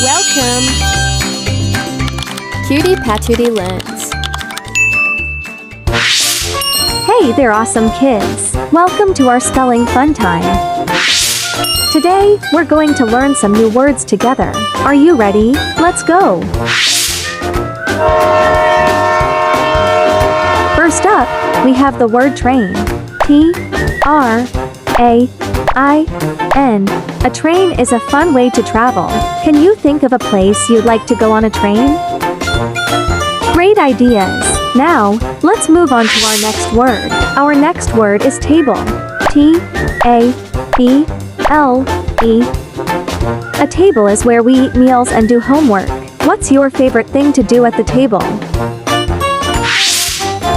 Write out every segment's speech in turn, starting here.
Welcome! Cutie Patootie Learns. Hey there, awesome kids! Welcome to our spelling fun time. Today, we're going to learn some new words together. Are you ready? Let's go! First up, we have the word train. T-R-A-I-N. A train is a fun way to travel. Can you think of a place you'd like to go on a train? Great ideas! Now, let's move on to our next word. Our next word is table. T-A-B-L-E. A table is where we eat meals and do homework. What's your favorite thing to do at the table?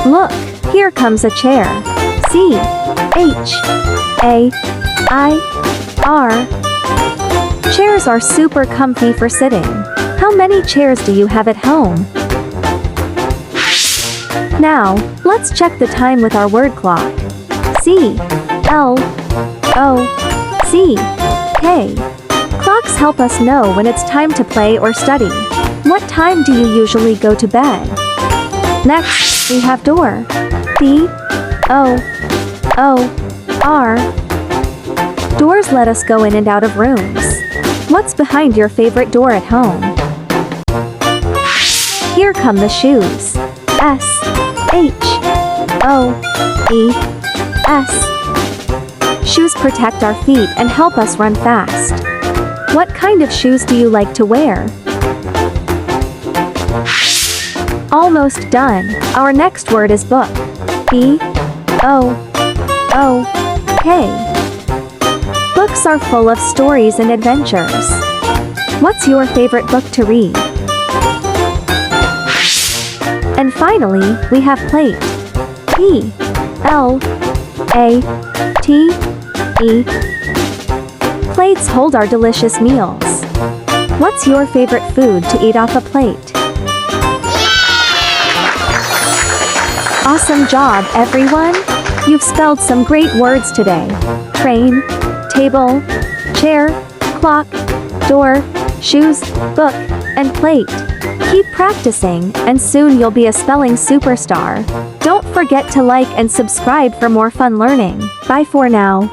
Look, here comes a chair. C-H-A-I-R. Chairs are super comfy for sitting. How many chairs do you have at home? Now, let's check the time with our word clock. C-L-O-C-K. Clocks help us know when it's time to play or study. What time do you usually go to bed? Next, we have door. D-O-O-R. Doors let us go in and out of rooms. What's behind your favorite door at home? Here come the shoes. S-H-O-E-S. Shoes protect our feet and help us run fast. What kind of shoes do you like to wear? Almost done. Our next word is book. B-O-O-K. Books are full of stories and adventures. What's your favorite book to read? And finally, we have plate. P-L-A-T-E. Plates hold our delicious meals. What's your favorite food to eat off a plate? Awesome job, everyone! You've spelled some great words today. Train, table, chair, clock, door, shoes, book, and plate. Keep practicing, and soon you'll be a spelling superstar. Don't forget to like and subscribe for more fun learning. Bye for now.